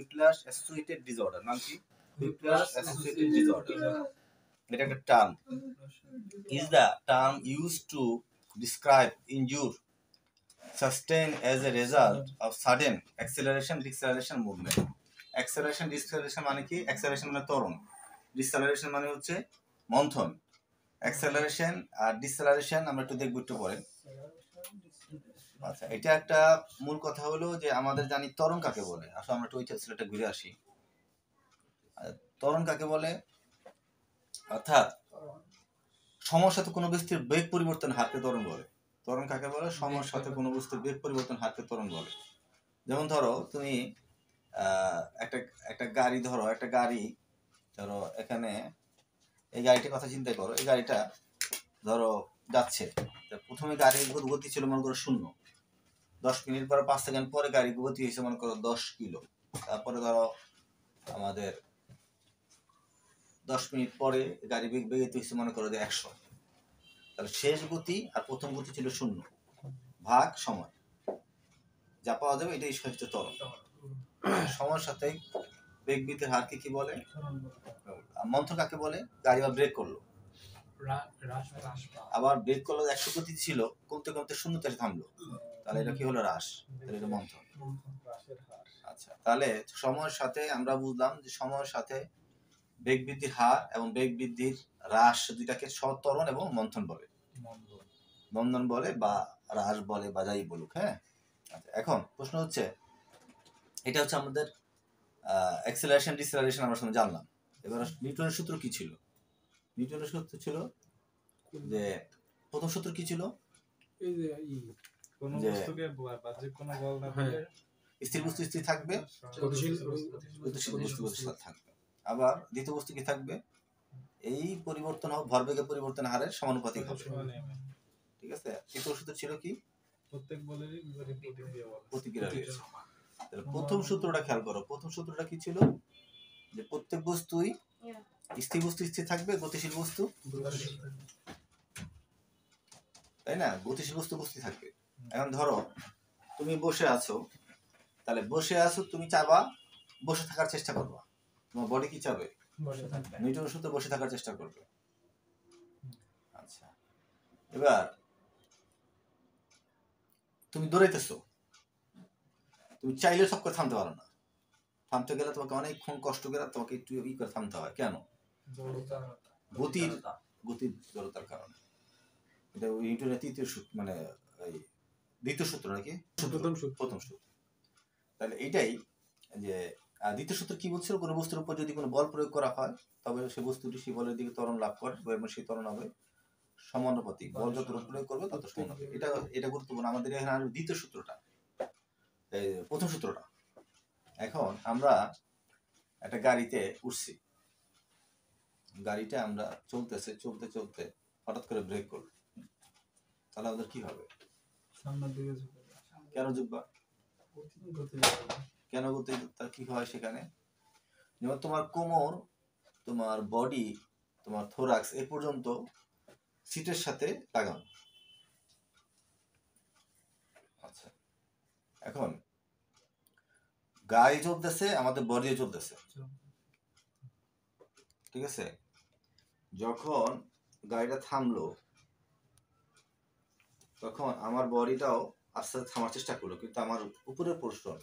হুইপ্লাস associated disorder. নাম কি? হুইপ্লাস associated disorder. এটা একটা term. Is the term used to describe injury sustained as a result of sudden acceleration deceleration movement. acceleration deceleration মানে কি? acceleration মানে ত্বরণ, deceleration মানে হচ্ছে মন্থন। acceleration আর deceleration আমরা একটু দেখব একটু পরে। আচ্ছা, এটা একটা মূল কথা হলো যে আমাদের জানি ত্বরণ কাকে বলে। আসলে আমরা একটু ওই ছেলেটা ঘুরে আসি। ত্বরণ কাকে বলে? অর্থাৎ সময়ের সাথে কোনো বস্তুর বেগ পরিবর্তন হারকে ত্বরণ বলে। ত্বরণ কাকে বলে? সময়ের সাথে কোনো বস্তুর বেগ পরিবর্তন হারকে ত্বরণ বলে। যেমন ধরো তুমি একটা গাড়ি ধরো, একটা গাড়ি ধরো, এখানে এই গাড়িটার কথা চিন্তা করো। এই গাড়িটা ধরো যাচ্ছে, প্রথমে গাড়ির গতি ছিল মনে করো 0, 10 মিনিট পরে 5 সেকেন্ড পরে গাড়ির গতি হয়েছে মনে করো 10 কিলো। তারপরে ধরো আমাদের 10 মিনিট পরে গাড়ি বেগেতে হয়েছে মনে করো যে 100। তাহলে শেষ গতি আর প্রথম গতি ছিল 0 ভাগ সময়, যা পাওয়া যাবে এটাই হচ্ছে ত্বরণ। সময়ের সাথে বেগ বৃদ্ধির হারকে কি বলে? মন্থন কাকে বলে? গাড়ি বা ব্রেক করলো, আবার ব্রেক করলো 100 গতি ছিল, কমতে কমতে 0 তে থামলো, তাহলে এটা কি হলো? হ্রাস। তাহলে এটা মন্থন। আচ্ছা, তাহলে সময়ের সাথে আমরা বুঝলাম যে সময়ের সাথে বেগ বৃদ্ধির হার এবং বেগ বৃদ্ধির হ্রাস দুইটাকে ত্বরণ এবং মন্থন বলে। মন্দন বলে বা হ্রাস বলে বা যাই বলুক। হ্যাঁ, আচ্ছা, এখন প্রশ্ন হচ্ছে, এটা হচ্ছে আমাদের অ্যাক্সেলারেশন ডিসেলারেশন আমরা শুনে জানলাম। এবার নিউটনের সূত্র কি ছিল? নিউটনের সূত্র ছিল যে, প্রথম সূত্র কি ছিল? এই যে কোন বস্তুকে বাহ্যিক কোন বল না দিলে স্থির বস্তু স্থির থাকবে, গতিশীল বস্তু গতিশীল থাকবে। আবার দ্বিতীয় বস্তু কি থাকবে? এই পরিবর্তন হোক ভরবেগের পরিবর্তন হারের সমানুপাতিক হবে। ঠিক আছে। তৃতীয় সূত্র ছিল কি? প্রত্যেক বলেরই প্রতিক্রিয়া রয়েছে। তাহলে প্রথম সূত্রটা খেয়াল করো। প্রথম সূত্রটা কি ছিল? যে প্রত্যেক বস্তুই স্থির বস্তু স্থির থাকবে, গতিশীল বস্তু, তাই না? গতিশীল বস্তু স্থির থাকবে। এখন ধরো তুমি বসে আছো, তাহলে বসে আছো, তুমি চাবা বসে থাকার চেষ্টা করবা, তোমার বডি কি চাবে? বসে থাকবে। নিউটনের সূত্রে বসে থাকার চেষ্টা করবে। আচ্ছা, এবার তুমি দৌড়াইতেছো, তুমি চাইলে সব করে থামতে পারো না। থামতে গেলে তোমাকে অনেকক্ষণ কষ্ট করে তোমাকে একটু করে থামতে হয়। কেন? গতির জড়তার কারণে। এটা নিউটনের তৃতীয় সূত্র, মানে এই দ্বিতীয় সূত্র নাকি প্রথম সূত্র। তাহলে এইটাই যে দ্বিতীয় সূত্র কি বলছিল? কোনো বস্তুর উপর যদি কোনো বল প্রয়োগ করা হয়, তবে সেই বস্তুটি সেই বলের দিকে ত্বরণ লাভ করে এবং সেই ত্বরণ হবে সমানুপাতিক। বল যত প্রয়োগ করবে তত সমানুপাতিক। এটা গুরুত্বপূর্ণ। আমাদের এখানে আসবে দ্বিতীয় সূত্রটা, প্রথম সূত্রটা। এখন আমরা একটা গাড়িতে উঠছি, গাড়িটা আমরা চলতেছে, চলতে চলতে হঠাৎ করে ব্রেক করলো, তাহলে আমাদের কি হবে? কেন ঝুঁকবা? কেন গতি? তার কি হয় সেখানে? যেমন তোমার কোমর, তোমার বডি, তোমার থোরাক্স এ পর্যন্ত সিটের সাথে লাগানো। আচ্ছা, এখন গাড়ি চলতেছে, আমাদের বডিও চলতেছে, ঠিক আছে? যখন গাড়িটা থামলো, তখন আমার বডিটাও আস্তে আস্তে থামার চেষ্টা করলো, কিন্তু আমার উপরের পোর্শন,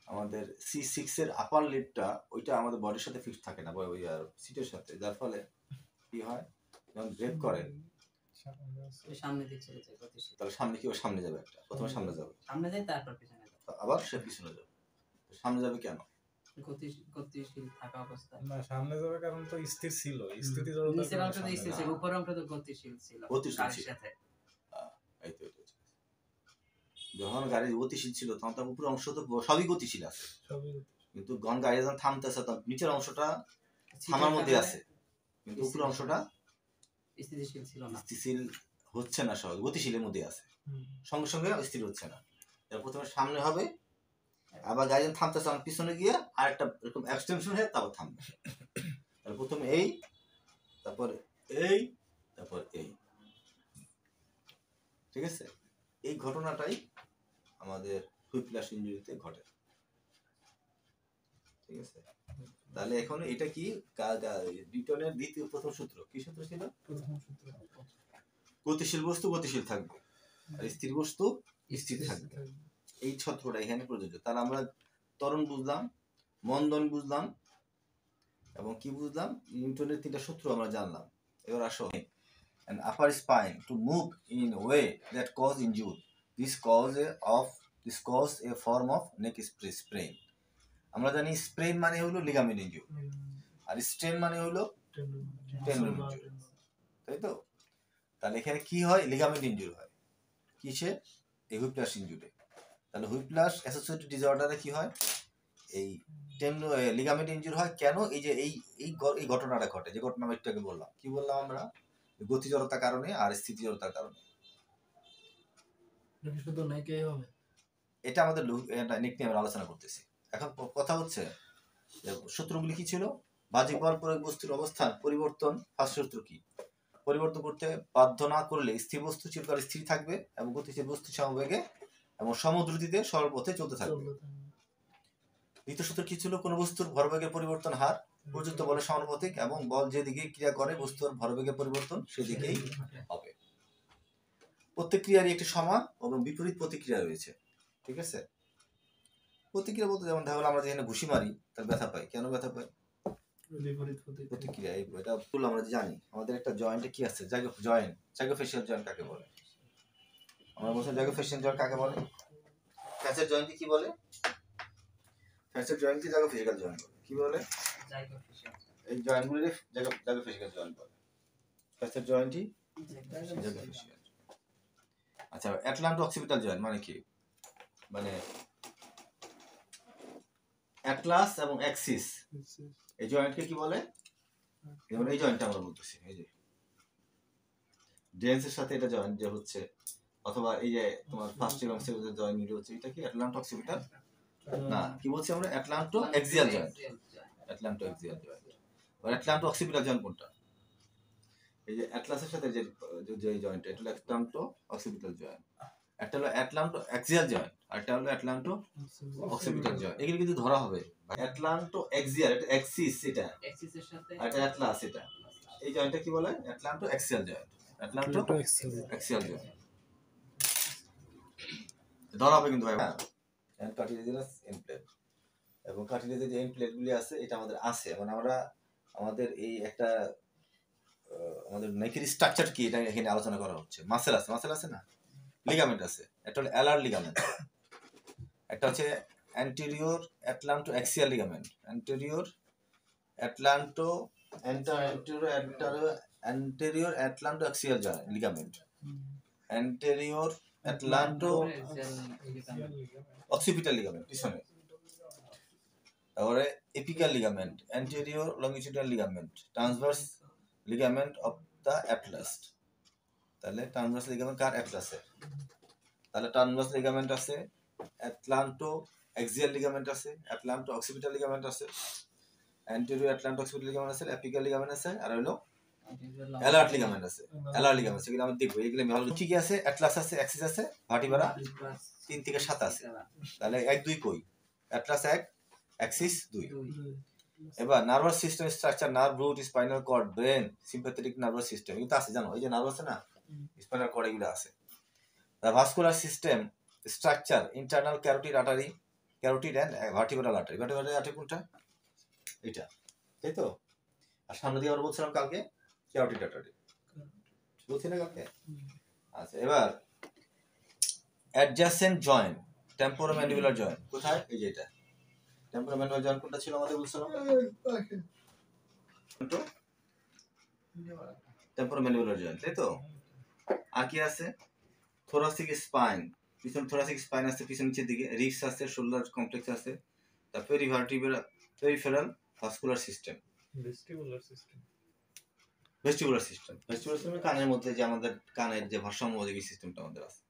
আমাদের C6 এর আপার লিডটা, ওইটা আমাদের বডির সাথে ফিক্স থাকে না, ওই সিটের সাথে। যার ফলে কি হয়, যখন ব্রেক করে সামনে দিকে চলে যায় গতিশীল। তাহলে সামনে কি? সামনে যাবে, একটা প্রথমে সামনে যাবে, সামনে যায়, তারপর পিছনে যাবে, আবার সে পিছনে যাবে। সামনে যাবে কেন? গতিশীল থাকা অবস্থায়। না, সামনে যাবে কারণ তো স্থির ছিল, স্থিতি জড়তা নিচের অংশটা স্থির ছিল, উপরের অংশটা গতিশীল ছিল গাড়ির সাথে। এই তো যখন গাড়ি গতিশীল ছিল তখন তার উপরের অংশ তো সবই গতিশীল আছে, কিন্তু যখন গাড়ি যখন থামতেছে তখন নিচের অংশটা থামার মধ্যে আছে, কিন্তু উপরের অংশটা স্থিতিশীল ছিল না, স্থিতিশীল হচ্ছে না, সব গতিশীলের মধ্যে আছে, সঙ্গে সঙ্গে স্থির হচ্ছে না। প্রথমে সামনে হবে, আবার গাড়ি যখন থামতেছে তখন পিছনে গিয়ে আরেকটা এরকম এক্সটেনশন হয়ে তারপর থামবে। তাহলে প্রথমে এই, তারপর এই, তারপর এই, ঠিক আছে? এই ঘটনাটাই আমাদের হুইপ্লাস ইনজুরিতে ঘটে। ঠিক আছে? তাহলে এখন এটা কি নিউটনের দ্বিতীয় প্রথম সূত্র, কি সূত্র ছিল? গতিশীল বস্তু গতিশীল থাকবে আর স্থির বস্তু স্থির থাকবে, এই সূত্রটা এখানে প্রযোজ্য। তাহলে আমরা ত্বরণ বুঝলাম, মন্দন বুঝলাম, এবং কি বুঝলাম? নিউটনের 3টা সূত্র আমরা জানলাম। এবার আসো, an upper spine to move in a way that cause injury, this cause a form of neck sprain. আমরা জানি স্প্রেন মানে হলো লিগামেন্ট ইনজুরি, আর স্ট্রেন মানে হলো টেন্ডন ইনজুরি, তাই তো? তাহলে এখানে কি হয়? লিগামেন্ট ইনজুরি হয় কিসে? এই হুইপ্লাস ইনজুরি। তাহলে হুইপ্লাস অ্যাসোসিয়েটেড ডিসঅর্ডারে কি হয়? এই লিগামেন্ট ইনজুরি হয় কেন? এই যে এই ঘটনাটা ঘটে, যে ঘটনা আমি একটু আগে বললাম। কি বললাম আমরা? গতি জড়তার কারণে আর স্থিতি জড়তার কারণে। শুধু নাকি হবে, এটা আমাদের নিকনেমের আলোচনা করতেছি। এখন কথা হচ্ছে সূত্রগুলি কি ছিল? বাহ্যিক বল প্রয়োগ বস্তুর অবস্থান পরিবর্তন। ফার্স্ট সূত্র কি? পরিবর্তন করতে বাধ্য না করলে স্থির বস্তু চিরকাল স্থির থাকবে এবং গতিশীল বস্তু সমবেগে এবং সমদ্রুতিতে সরল পথে চলতে থাকবে। দ্বিতীয় সূত্র কি ছিল? কোন বস্তুর ভরবেগের পরিবর্তন হার প্রযুক্ত বলের সমানুপাতিক এবং বল যেদিকে ক্রিয়া করে বস্তুর ভরবেগের পরিবর্তন সেদিকেই হবে। প্রত্যেক ক্রিয়ারই একটি সমান এবং বিপরীত প্রতিক্রিয়া রয়েছে, ঠিক আছে? প্রতিক্রিয়া বলতে যেমন ধরো আমরা যেখানে ঘুষি মারি তার ব্যথা পাই, কেন ব্যথা পাই? প্রতিক্রিয়া। এটা আমরা জানি আমাদের একটা জয়েন্টে কি আছে? জাইগোফেসিয়াল জয়েন্ট কাকে বলে? আমরা বলছি জাইগোফেসিয়াল জয়েন্ট কাকে বলে? ফ্যাসেট জয়েন্ট কি বলে? ফ্যাসেট জয়েন্ট কি জাইগোফেসিয়াল জয়েন্ট বলে? কি বলে? এই জয়েন্টগুলি জাইগোফেসিয়াল জয়েন্ট বলে। ফ্যাসেট জয়েন্টই জাইগোফেসিয়াল। আচ্ছা, অ্যাটলান্টো অক্সিপিটাল জয়েন্ট মানে কি? মানে অ্যাটলাস এবং অ্যাক্সিস, এই জয়েন্টকে কি বলে? যেমন এই জয়েন্টটা আমরা বলতেছি, এই যে ডেন্সের সাথে এটা জয়েন্ট যে হচ্ছে, অথবা এই যে তোমার ফার্স্ট এবং সেকেন্ড জয়েন্ট মিলে হচ্ছে, এটা কি অ্যাটলান্টো অক্সিপিটাল? না, কি বলছি আমরা? Atlanto axial joint. Atlanto axial joint. আর অ্যাটলান্টো অক্সিপিটাল জয়েন্ট কোনটা? এই যে অ্যাটলাসের সাথে যে জয়েন্ট, এটা হলো অ্যাটলান্টো অক্সিপিটাল জয়েন্ট। একটা হলো অ্যাটলান্টো অ্যাক্সিয়াল জয়েন্ট, আর একটা হলো অ্যাটলান্টো অক্সিপিটাল জয়েন্ট। এগুলো কিন্তু ধরা হবে। অ্যাটলান্টো অ্যাক্সিয়াল, এটা অ্যাক্সিস, এটা অ্যাক্সিসের সাথে, আর এটা অ্যাটলাস, এটা এই জয়েন্টটা কি বলে? অ্যাটলান্টো axial joint. Atlanto axial joint ধরা হবে কিন্তু ভাই। হ্যাঁ, কার্টিলেজিনাস এন্ড প্লেট এবং কার্টিলেজের যে এন্ড প্লেটগুলি আছে, এটা আমাদের আছে। মানে আমরা আমাদের এই একটা আমাদের নেকের স্ট্রাকচার কি এটা এখানে আলোচনা করা হচ্ছে। মাসেল আছে না? লিগামেন্ট আছে। একটা হলো অ্যালার লিগামেন্ট, একটা হচ্ছে anterior atlanto axial ligament, anterior atlanto axial ligament, anterior atlanto occipital ligament পিছনে। তারপরে apical ligament, anterior longitudinal ligament, transverse ligament of the atlas. তাহলে ট্রান্সভার্স লিগামেন্ট কার? অ্যাটলাসে। তাহলে ট্রান্সভার্স লিগামেন্ট আছে, অ্যাটলান্টো অ্যাক্সিয়াল লিগামেন্ট আছে, অ্যাটলান্টো অক্সিপিটাল লিগামেন্ট আছে, anterior atlanto occipital ligament আছে, এপিক্যাল লিগামেন্ট আছে, আর হলো অ্যালার লিগামেন্ট আছে। অ্যালার লিগামেন্ট সেগুলো আমরা দেখবো। এগুলো ভালো ঠিক আছে। অ্যাটলাস আছে, অ্যাক্সিস আছে, ভার্টিব্রা 3 থেকে 7 আছে। তাহলে 1 2 কই? Atlas 1, axis 2। এবার nervous system structure, nerve root, spinal cord, brain, sympathetic nervous system, এগুলো আছে জানো? এই যে নার্ভ আছে না, স্পাইনাল কর্ড, এগুলো আছে। The vascular system structure, internal carotid artery, carotid and vertebral artery. Vertebral artery কোনটা? এটা, তাই তো? আর সামনে দিয়ে আমরা বলছিলাম কালকে carotid artery, বলছি না কালকে? আচ্ছা, এবার adjacent joint, temporomandibular joint কোথায়? এই যে এটা temporomandibular joint কোনটা ছিল আমাদের বলছিলাম? temporomandibular joint, তাই তো? আর কি আছে? থোরাসিক স্পাইন, পিছন থোরাসিক স্পাইন আছে পিছন নিচের দিকে, রিবস আছে, শোল্ডার কমপ্লেক্স আছে, তারপরে peripheral vascular system, vestibular system কানের মধ্যে যে আমাদের কানের যে ভারসাম্য ওই সিস্টেমটা আমাদের আছে।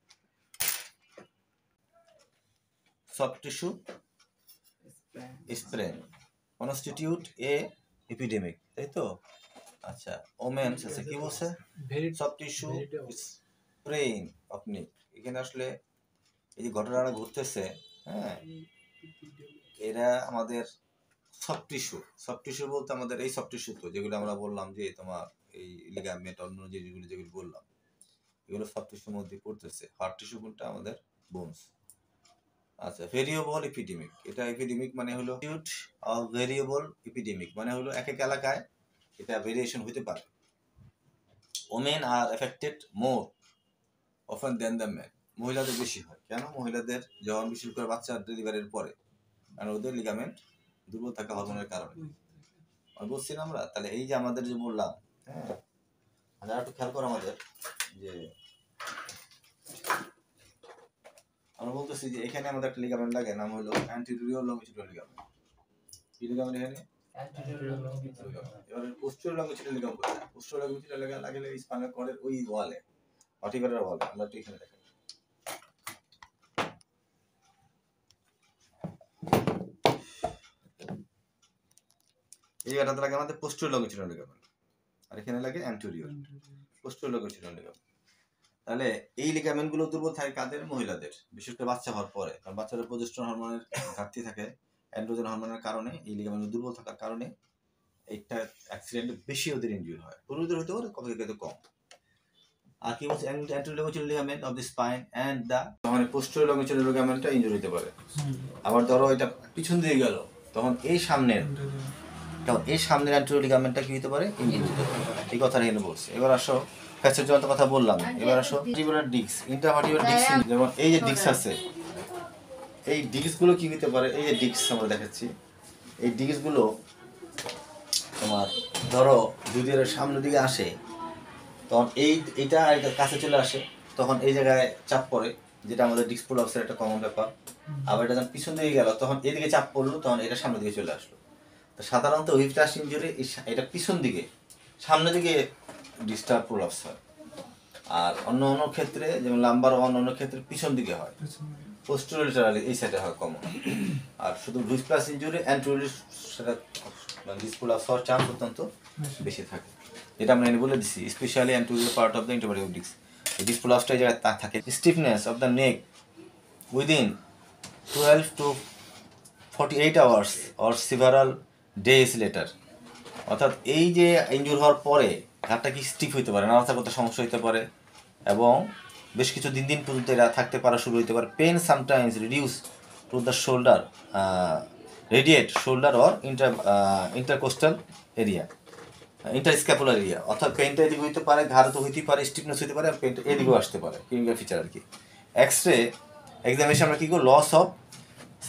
সফট টিস্যু স্প্রেন কনস্টিটিউট এ এপিডেমিক, তাই তো? আচ্ছা, ওমেন্স আছে, কি বলছে? Soft tissue sprain. আপনি এখানে আসলে এই যে ঘটনাটা ঘটতেছে, হ্যাঁ, এরা আমাদের সফট টিস্যু বলতে আমাদের এই সফট টিস্যু তো যেগুলো আমরা বললাম যে তোমার এই লিগামেন্ট অন্য যেগুলো বললাম, এগুলো সফট টিস্যুর মধ্যে পড়তেছে। হার্ড টিস্যু কোনটা? আমাদের বোনস। আচ্ছা, ভেরিয়েবল এপিডেমিক, এটা এপিডেমিক মানে হলো ভেরিয়েবল এপিডেমিক মানে হলো এক এক এলাকায় এটা ভেরিয়েশন হতে পারে। Women are affected more often than the man, মহিলাদের বেশি হয়। কেন? মহিলাদের যখন বিশেষ করে বাচ্চা ডেলিভারির পরে, কারণ ওদের লিগামেন্ট দুর্বল থাকা হরমোনের কারণে। বুঝছি না আমরা? তাহলে এই যে আমাদের যে বললাম, হ্যাঁ, আর একটু খেয়াল করো আমাদের যে আমরা বলতেছি যে এখানে আমাদের একটা লিগামেন্ট লাগে, নাম হলো অ্যান্টেরিয়র লংজিটুডাল লিগামেন্ট। কি লিগামেন্ট এখানে? এবারে পোস্টেরিয়র লংজিটুডাল লিগামেন্ট কোথায়? পোস্টেরিয়র লংজিটুডাল লাগলে এই স্পাইনাল কর্ডের ওই ওয়ালে, ভার্টিব্রাল ওয়ালে। আমরা একটু এখানে দেখাই। এই জায়গাটাতে লাগে আমাদের পোস্টেরিয়র লংজিটুডাল লিগামেন্ট, আর এখানে লাগে অ্যান্টেরিয়র পোস্টেরিয়র লংজিটুডাল লিগামেন্ট। তাহলে এই লিগামেন্ট গুলো দুর্বল থাকে কাদের? মহিলাদের, বিশেষ করে বাচ্চা হওয়ার পরে। কারণ বাচ্চাদের প্রজেস্টেরন হরমোনের ঘাটতি থাকে, অ্যান্ড্রোজেন হরমোনের কারণে এই লিগামেন্ট দুর্বল থাকার কারণে এইটা অ্যাক্সিডেন্টে বেশি ওদের ইনজুরি হয়। পুরুষদের হতে পারে, কম থেকে কম। আর কি বলছে? Anterior longitudinal ligament of the spine and the, মানে পোস্টেরিয়র লংজিটুডাল লিগামেন্টটা ইনজুরি হতে পারে। আবার ধরো এটা পিছন দিয়ে গেল, তখন এই সামনের অ্যান্টেরিয়র লিগামেন্টটা কি হতে পারে? ইনজুরি হতে পারে। এই কথাটা এখানে বলছে। এবার আসো ফ্যাসের যত কথা বললাম, এবার আসো ভার্টিব্রাল ডিস্ক, ইন্ট্রাভার্টিব্রাল ডিস্ক। যেমন এই যে ডিস্ক আছে, এই ডিস্কগুলো কি হতে পারে? এই যে ডিস্ক আমরা দেখাচ্ছি, এই ডিস্কগুলো তোমার ধরো যদি এর সামনের দিকে আসে, তখন এইটা কাছে চলে আসে, তখন এই জায়গায় চাপ পড়ে, যেটা আমাদের ডিস্ক প্রলাপসের একটা কমন ব্যাপার। আবার এটা যখন পিছন দিকে গেল, তখন এদিকে চাপ পড়লো, তখন এটা সামনের দিকে চলে আসলো। তো সাধারণত হুইপ্লাস ইনজুরি এটা পিছন দিকে, সামনের দিকে ডিস্টার্ব প্রলাপস হয়। আর অন্য ক্ষেত্রে যেমন লাম্বার অন্য ক্ষেত্রে পিছন দিকে হয়, পোস্টেরিয়র এই সাইডে হয় কমন। আর শুধু হুইপ্লাস ইনজুরি অ্যান্টেরিয়র সেটা ডিস্ক প্রলাপস হওয়ার চান্স অত্যন্ত বেশি থাকে, যেটা আমরা এনে বলে দিচ্ছি, specially anterior part of the intervertebral disk. এই ডিস্ক প্রলাপসটা এই জায়গায় থাকে। Stiffness of the neck within 12 to 48 hours or several days later, অর্থাৎ এই যে ইনজুর হওয়ার পরে ঘাটটা কি স্টিফ হইতে পারে, নাড়াচা করতে সমস্যা হইতে পারে, এবং বেশ কিছু দিন পর্যন্ত এরা থাকতে পারা শুরু হইতে পারে। Pain sometimes reduce to the shoulder, radiate shoulder or intercostal area, interscapular area. অর্থাৎ পেনটা এদিকে হইতে পারে, ঘাড় তো হইতেই পারে, স্টিফনেস হইতে পারে, পেনটা এদিকেও আসতে পারে, ক্লিনিক্যাল ফিচার আর কি। এক্সরে এক্সামিনেশন আমরা কী করব? লস অফ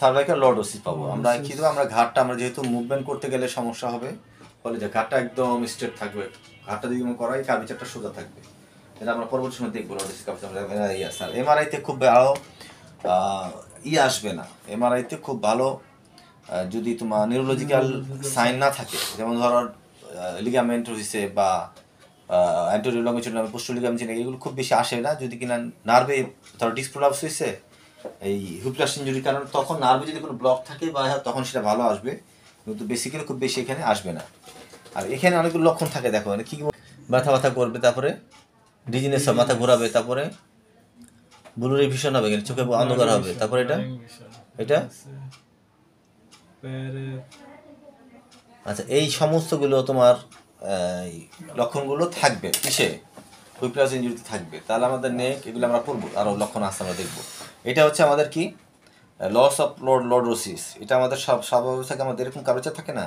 সার্ভাইকাল লর্ডোসিস পাবো। আমরা কী দেবো? আমরা ঘাটটা, আমরা যেহেতু মুভমেন্ট করতে গেলে সমস্যা হবে, ফলে যে ঘাটটা একদম স্ট্রেট থাকবে, ঘাটটা যদি করাই কার্ভেচারটা সোজা থাকবে, এটা আমরা পরবর্তী সময় দেখবো। লর্ডোসিস কার্ভেচার এমআরআইতে খুব ভালো আসবে না। এমআরআইতে খুব ভালো যদি তোমার নিউরোলজিক্যাল সাইন না থাকে, যেমন ধরো লিগামেন্ট হয়েছে বা অ্যান্টেরিয়র লংজিটুডাল পোস্টেরিয়র লিগামেন্ট, এগুলো খুব বেশি আসে না। যদি কিনা নার্ভে ধরো ডিস্ক প্রলাপস হয়েছে এই হুইপ্লাস ইনজুরির কারণে, তখন নার্ভে যদি কোনো ব্লক থাকে বা তখন সেটা ভালো আসবে, কিন্তু বেসিক্যালি খুব বেশি এখানে আসবে না। আর এখানে অনেকগুলো লক্ষণ থাকে, দেখো মানে কী ব্যথা করবে, তারপরে ডিজিনেস হবে, মাথা ঘোরাবে, তারপরে ব্লুরি ভিশন হবে, চোখে অন্ধকার হবে, তারপরে এটা আচ্ছা, এই সমস্তগুলো তোমার লক্ষণগুলো থাকবে কিসে? হুইপ্লাস ইনজুরিতে থাকবে। তাহলে আমাদের নেক, এগুলো আমরা পড়বো, আরও লক্ষণ আসতে আমরা দেখবো। এটা হচ্ছে আমাদের কি লস অফ লর্ডোসিস। এটা আমাদের স্বাভাবিক থাকে, আমাদের এরকম কার্ভেচার থাকে না,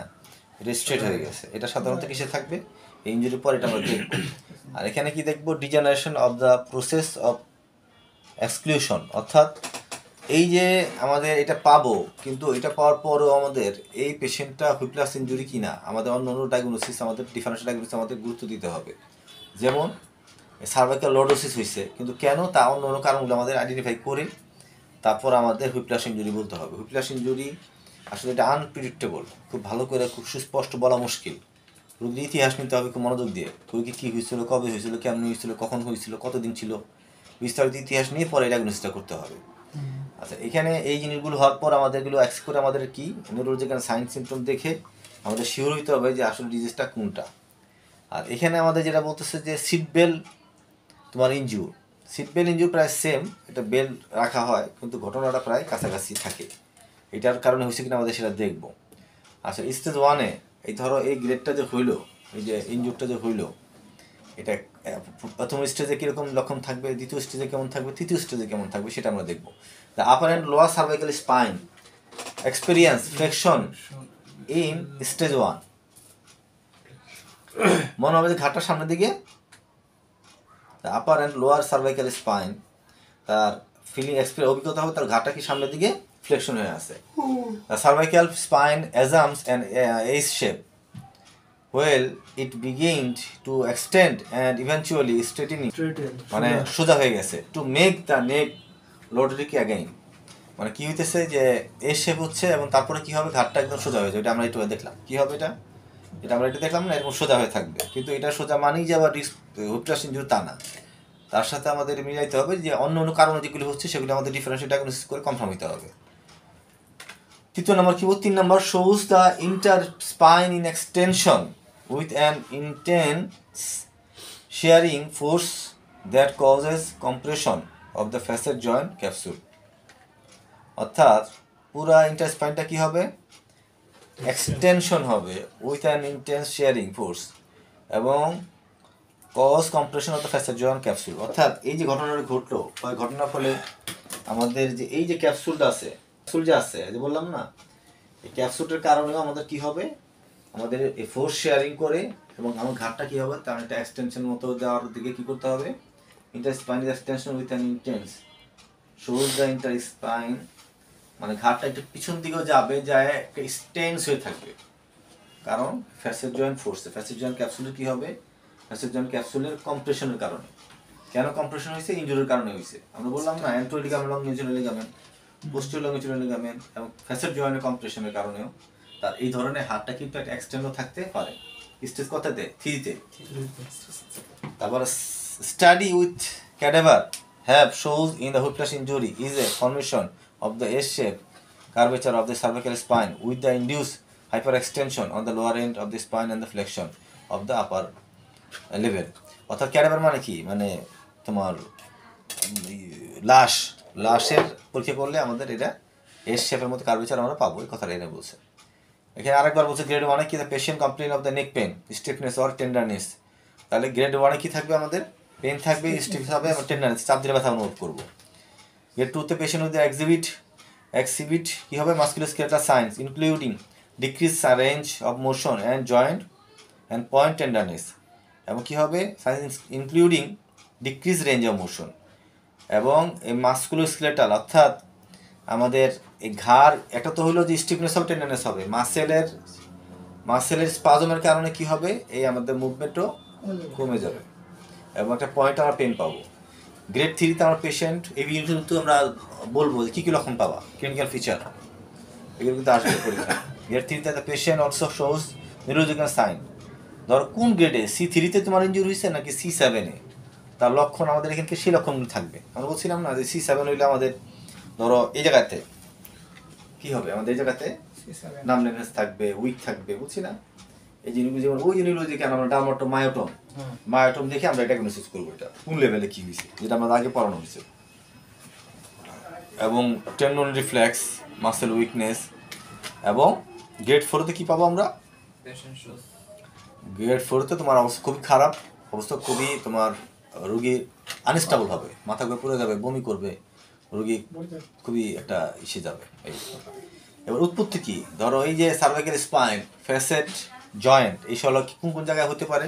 এটা স্ট্রেট হয়ে গেছে। এটা সাধারণত কিসে থাকবে? এই ইনজুরির পর এটা আমরা দেখবো। আর এখানে কি দেখবো? Degeneration of the process of exclusion, অর্থাৎ এই যে আমাদের এটা পাবো, কিন্তু এটা পাওয়ার পরও আমাদের এই পেশেন্টটা হুইপ্লাস ইনজুরি কিনা, আমাদের অন্য ডায়াগনোসিস, আমাদের ডিফারেন্সিয়াল ডায়াগনোসিস আমাদের গুরুত্ব দিতে হবে। যেমন সার্ভাইকাল লর্ডোসিস হয়েছে, কিন্তু কেন তা অন্য কারণগুলো আমাদের আইডেন্টিফাই করে তারপর আমাদের হুইপ্লাস ইনজুরি বলতে হবে। হুইপ্লাস ইনজুরি আসলে এটা আনপ্রেডিক্টেবল, খুব ভালো করে খুব সুস্পষ্ট বলা মুশকিল। রোগীর ইতিহাস নিতে হবে খুব মনোযোগ দিয়ে, রোগী কী হয়েছিল, কবে হয়েছিল, কেমন হয়েছিল, কখন হয়েছিল, কতদিন ছিল, বিস্তারিত ইতিহাস নিয়ে পরে ডায়াগনোসিসটা করতে হবে। আচ্ছা, এখানে এই জিনিসগুলো হওয়ার পর আমাদেরগুলো অ্যাক্সেস করে আমাদের কি নিউরোলজিক্যাল সাইন সিমটম দেখে আমাদের শিওর হইতে হবে যে আসলে ডিজিজটা কোনটা। আর এখানে আমাদের যেটা বলতেছে যে সিট বেল তোমার ইনজুর, সিট বেল ইনজুর প্রায় সেম, এটা বেল রাখা হয় কিন্তু ঘটনাটা প্রায় কাছাকাছি থাকে। এটার কারণে হয়েছে কিনা আমাদের সেটা দেখব। আচ্ছা, স্টেজ 1-এ এই ধরো এই গ্রেডটা যে হইলো, এই যে ইনজুরটা যে হইলো, এটা প্রথম স্টেজে কীরকম লক্ষণ থাকবে, দ্বিতীয় স্টেজে কেমন থাকবে, তৃতীয় স্টেজে কেমন থাকবে, সেটা আমরা দেখবো। The upper and lower cervical spine experience flexion in stage 1। মনে হবে যে ঘাটটা সামনের দিকে, the upper and lower cervical spine, তার ফিলিং অভিজ্ঞতা হবে তার ঘাটটা কি সামনের দিকে ফ্লেকশন হয়ে আছে। The cervical spine assumes an H shape well it began to extend and eventually straightening, মানে সোজা হয়ে গেছে, to make the neck lordric again, মানে কি হইতেছে যে এ শেপ হচ্ছে এবং তারপরে কি হবে, ঘাটটা একদম সোজা হয়ে যাবে। এটা আমরা একটু দেখলাম কি হবে, এটা আমরা একটু দেখলাম না, এরকম সোজা হয়ে থাকবে। কিন্তু এটা সোজা মানেই যে আবার হুইপ্লাশ ইনজুরি তা না, তার সাথে আমাদের মিলাইতে হবে যে অন্য অন্য কারণ যেগুলো হচ্ছে সেগুলো আমাদের ডিফারেন্সিয়াল ডায়াগনোসিস করে কনফার্ম হতে হবে। তৃতীয় নম্বর কি বলবো, 3 নম্বর shows the interspine in extension with an intense shearing force that causes compression of the facet joint capsule, অর্থাৎ পুরা ইন্টারস্পাইনটা কি হবে, এক্সটেনশন হবে with an intense shearing force এবং cause compression of the facet joint capsule. অর্থাৎ এই যে ঘটনাটা ঘটলো, ওই ঘটনার ফলে আমাদের যে এই যে ক্যাপসুলটা আছে, ক্যাপসুল যে আছে যে বললাম না, এই ক্যাপসুলটার কারণেও আমাদের কি হবে, আমাদের এই ফোর্স শেয়ারিং করে এবং আমার ঘাটটা কি হবে, তার একটা এক্সটেনশন মতো দেওয়ার দিকে কি করতে হবে, interspine extension with an intense shows the interspine, মানে ঘাটটা একটু পিছন দিকেও যাবে, যায় একটা স্টেন্স হয়ে থাকবে, কারণ facet joint force, facet joint ক্যাপসুলের কি হবে, ফ্যাসেট জয়েন্ট ক্যাপসুলের কম্প্রেশনের কারণে। কেন কম্প্রেশন হয়েছে, ইনজুরির কারণে হয়েছে। আমরা বললাম না anterior ligament, longitudinal ligament, posterior longitudinal ligament এবং ফ্যাসেট জয়েন্টের কম্প্রেশনের কারণেও তার এই ধরনের হাতটা কিন্তু একটা এক্সটেন্ডও থাকতে পারে। স্টেজ কততে, 3-তে। তারপর study with cadaver have shows in the whiplash injury is a formation of the S-shaped curvature of the cervical spine with the induced hyperextension on the lower end of the spine and the flexion of the upper level. অর্থাৎ cadaver মানে কি, মানে তোমার লাশের পরীক্ষা করলে আমাদের এটা এস শেপের মতো কার্ভেচার আমরা পাবো, এই কথাটা এনে বলছে। এখানে আরেকবার বলছে গ্রেড 1-এ কি, the patient complain of the neck pen, stiffness or tenderness. তাহলে গ্রেড 1-এ কি থাকবে, আমাদের পেন থাকবে, স্টিফনেস হবে এবং টেন্ডারনেস, চাপ দিলে ব্যথা অনুভব করবো। গ্রেড 2-তে পেশেন্ট উইথ এক্সিবিট কি হবে, musculoskeletal science including decrease range of motion and joint and point tenderness, এবং কী হবে, science including decrease range of motion এবং এই মাস্কুলোস্কেলেটাল, অর্থাৎ আমাদের এই ঘাড় একটা তো হলো যে স্টিফনেস হবে, টেন্ডারনেস হবে, মাসেলের স্পাজমের কারণে কি হবে, এই আমাদের মুভমেন্টও কমে যাবে এবং একটা পয়েন্ট আমরা পেন পাবো। গ্রেড 3-তে আমার পেশেন্ট, এই কিন্তু আমরা বলবো যে কী কী লক্ষণ পাবা, ক্লিনিক্যাল ফিচার এগুলো কিন্তু আসবে পরীক্ষা। গ্রেড 3-তে the patient also shows neurological sign. ধরো কোন গ্রেডে, C3-তে তোমার ইনজুরি হয়েছে নাকি C7-এ, তার লক্ষণ আমাদের এখানকে সেই লক্ষণগুলো থাকবে। আমরা বলছিলাম না যে C7 হইলে আমাদের ধরো এই জায়গাতে কি হবে, আমাদের এই জায়গাতে নামনেস থাকবে, উইক থাকবে, বুঝছি না, এই জিনিসগুলো যেমন ওই জিনিসগুলো দেখে আমরা ডার্মাটো মায়োটম দেখে আমরা ডায়াগনোসিস করবো এটা কোন লেভেলে কি হয়েছে, যেটা আমাদের আগে পড়ানো হয়েছে। এবং টেন্ডন রিফ্লেক্স, মাসেল উইকনেস। এবং গ্রেড 4-তে কি পাবো আমরা, গ্রেড 4-তে তোমার অবস্থা খুবই খারাপ, অবস্থা খুবই, তোমার রোগী আনস্টেবল হবে, মাথা ঘুরে পড়ে যাবে, বমি করবে, রোগী খুবই একটা ইসে যাবে। এই এবার উৎপত্তি কি, ধরো এই যে সার্ভাইকাল স্পাইন, ফ্যাসেট জয়েন্ট, এই সব কোন কোন জায়গায় হতে পারে,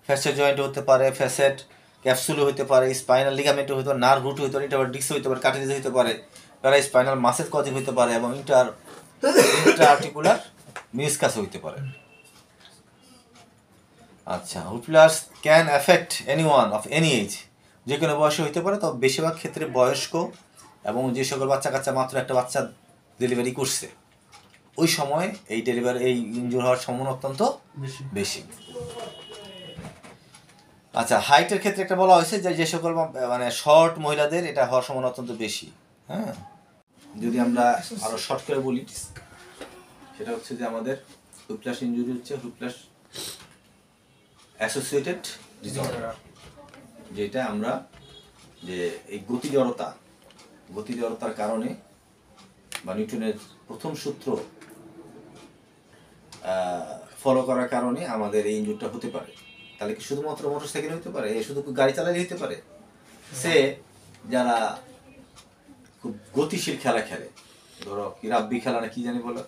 ফ্যাসেট জয়েন্ট হতে পারে, ফ্যাসেট ক্যাপসুলও হতে পারে, স্পাইনাল লিগামেন্টও হতে পারে, নার্ভ রুট হতে পারে, ইন্টার ডিস্ক হতে পারে, কার্টিলেজ হতে পারে, প্যারা স্পাইনাল মাসেল কজিং হতে পারে এবং ইন্টার আর্টিকুলার মিনিসকাস হতে পারে। আচ্ছা, whiplash can affect anyone of any age, যে কোনো বয়সে হতে পারে, তবে বেশিরভাগ ক্ষেত্রে বয়স্ক এবং যে সকল বাচ্চা কাচ্চা মাত্র একটা বাচ্চা ডেলিভারি করছে ওই সময় এই ইনজুর হওয়ার সম্ভাবনা অত্যন্ত বেশি। আচ্ছা, হাইটের ক্ষেত্রে একটা বলা হয়েছে যে সকল মানে শর্ট মহিলাদের এটা হওয়ার সম্ভাবনা অত্যন্ত বেশি। হ্যাঁ, যদি আমরা আরো শর্ট করে বলি, সেটা হচ্ছে যে আমাদের হুইপ্লাশ ইনজুরি হচ্ছে হুইপ্লাশ অ্যাসোসিয়েটেড ডিসঅর্ডার, যেটা আমরা যে এই গতি জড়তার কারণে বা নিউটনের প্রথম সূত্র ফলো করার কারণে আমাদের এই ইনজুরিটা হতে পারে। তাহলে কি শুধুমাত্র মোটরসাইকেল হতে পারে? শুধু গাড়ি চালালে হতে পারে? সে যারা খুব গতিশীল খেলা খেলে, ধরো কি রাব্বি খেলা না কি জানি বলো,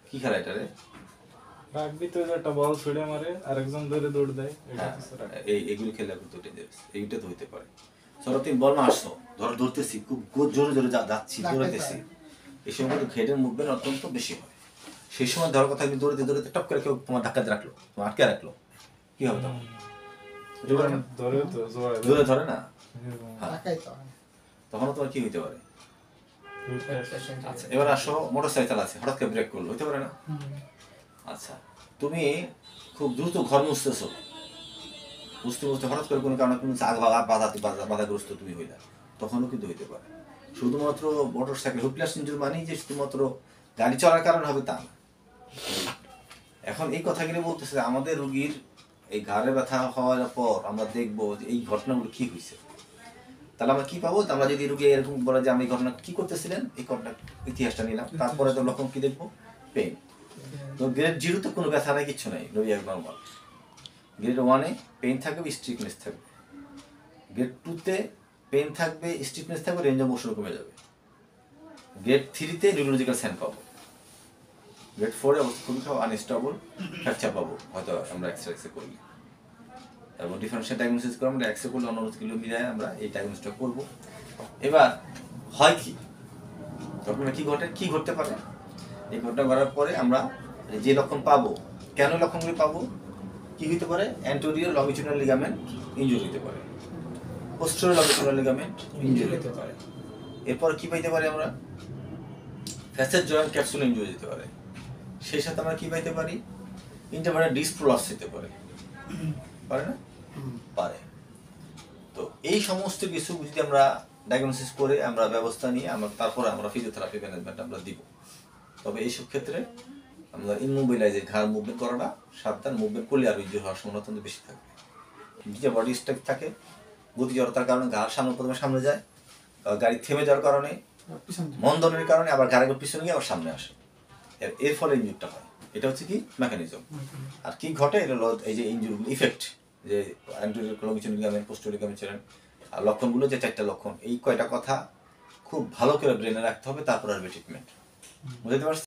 কি খেলা এটা রে? রাগবি তো একটা বল ছুড়ে মারে আরেকজন ধরে দৌড় দেয়, এইগুলি খেলে কিন্তু এইটা তো হইতে পারে। ধরো তুমি বল মারছো, ধরো ধরতেছি, খুব জোরে জোরে যাচ্ছি, দৌড়াতেছি, এই সময় কিন্তু হেডের মুভমেন্ট অত্যন্ত বেশি হয়। সেই সময় ধরার কথা তুমি দৌড়াতে দৌড়াতে টপ করে কেউ তোমার ধাক্কা রাখলো, তোমার আটকে রাখলো, কি হবে তখন? জোরে ধরে না, তখন তোমার কি হইতে পারে? আচ্ছা এবার আসো, মোটরসাইকেল আছে, হঠাৎ করে ব্রেক করলো, হইতে পারে না? আচ্ছা তুমি খুব দ্রুত ঘর মুছতেছো, বুঝতে বুঝতে হঠাৎ করে কোনো কারণে কোনো বাধাগ্রস্ত তুমি হইলা, তখনও কিন্তু হইতে পারে। শুধুমাত্র মোটরসাইকেল হুইপ্লাস ইনজুরি মানেই যে শুধুমাত্র গাড়ি চলার কারণে হবে তা না। এখন এই কথাগুলো বলতেছে আমাদের রোগীর এই ঘাড়ে ব্যথা হওয়ার পর আমরা দেখবো যে এই ঘটনাগুলো কি হয়েছে। তাহলে আমরা কি পাবো? আমরা যদি রোগী এরকম বলে যে আমি এই ঘটনা কি করতেছিলেন, এই ঘটনা ইতিহাসটা নিলাম, তারপরে তো লক্ষণ কি দেখবো? পেইন। তো গ্রেড 0 তো কোনো ব্যথা নাই, কিচ্ছু নাই, রোগী নর্মাল। গ্রেড 1-এ পেইন থাকবে, স্টিফনেস থাকবে। গ্রেড 2-তে পেইন থাকবে, স্টিফনেস থাকবে, রেঞ্জ অফ মোশন কমে যাবে। গ্রেড 3-তে নিউরোলজিক্যাল সাইন পাবো। গ্রেড 4-এ অবস্থা খুবই খারাপ, আনস্টেবল, ফ্র্যাকচার পাবো হয়তো আমরা এক্সরে করলে, এবং ডিফারেন্সিয়াল ডায়াগনোসিস করে আমরা এক্সরে করলে অন্য অনুষ্ঠিগুলো মিলায় আমরা এই ডায়াগনোসিসটা করবো। এবার হয় কি, তখন কি ঘটে, কি ঘটতে পারে? এই ঘটনা ঘটার পরে আমরা যে লক্ষণ পাবো, কেন লক্ষণগুলি পাবো? কি হইতে পারে? অ্যান্টেরিয়র লংজিটিউডিনাল লিগামেন্ট ইনজুরি হতে পারে, পোস্টেরিয়র লংজিটিউডিনাল লিগামেন্ট ইনজুরি হতে পারে। এরপর কি পাইতে পারি আমরা? ফ্যাসেট জয়েন্ট ক্যাপসুল ইনজুরি হতে পারে। সেই সাথে আমরা কি পাইতে পারি? ইন্টারভার্টাল ডিস্ক প্রলাপস হতে পারে, পারে না? পারে। তো এই সমস্ত কিছু যদি আমরা ডায়াগনোসিস করে আমরা ব্যবস্থা নিয়ে আমরা তারপরে আমরা ফিজিওথেরাপি ম্যানেজমেন্ট আমরা দিব। তবে এইসব ক্ষেত্রে আমরা ইমোবিলাইজে ঘাড় মুভমেন্ট করাটা সাবধান, মুভমেন্ট করলে আর ইনজুরি হওয়ার সম্ভাবনা অত্যন্ত বেশি থাকবে। যে বডি স্ট্রেক থাকে, গতি জড়তার কারণে ঘাড় প্রথমে সামনে যায়, গাড়ি থেমে যাওয়ার কারণে, মন্দনের কারণে আবার গাড়ি পিছনে গিয়ে আবার সামনে আসে, এর ফলে ইনজুরিটা হয়। এটা হচ্ছে কি মেকানিজম। আর কি ঘটে? এটা হলো এই যে ইনজুরি ইফেক্ট, যে অ্যান্টেরিয়র লংজিটিউডিনাল লিগামেন্ট, পোস্টেরিয়র লিগামেন্ট, আর লক্ষণগুলো যে 4টা লক্ষণ, এই কয়টা কথা খুব ভালো করে ব্রেনে রাখতে হবে, তারপর আসবে ট্রিটমেন্ট। বুঝতে পারছি?